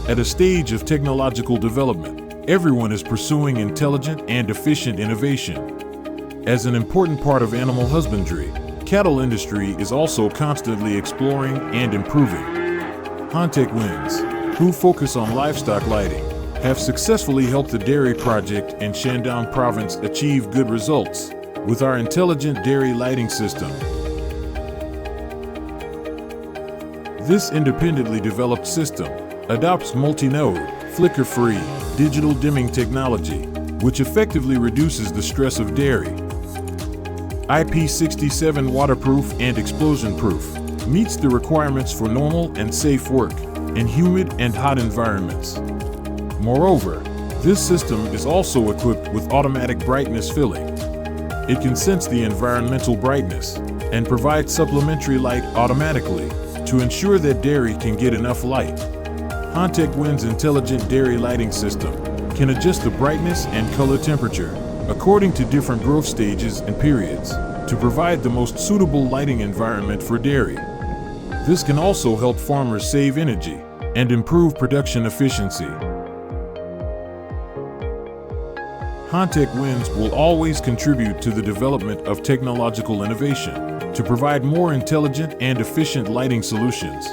At a stage of technological development, everyone is pursuing intelligent and efficient innovation. As an important part of animal husbandry, cattle industry is also constantly exploring and improving. Hontech-Wins, who focus on livestock lighting, have successfully helped the dairy project in Shandong province achieve good results with our intelligent dairy lighting system. This independently developed system adopts multi-node, flicker-free, digital dimming technology, which effectively reduces the stress of dairy. IP67 Waterproof and explosion-proof, meets the requirements for normal and safe work in humid and hot environments. Moreover, this system is also equipped with automatic brightness filling. It can sense the environmental brightness and provide supplementary light automatically to ensure that dairy can get enough light. Hontech-Wins intelligent dairy lighting system can adjust the brightness and color temperature according to different growth stages and periods to provide the most suitable lighting environment for dairy. This can also help farmers save energy and improve production efficiency. Hontech-Wins will always contribute to the development of technological innovation to provide more intelligent and efficient lighting solutions.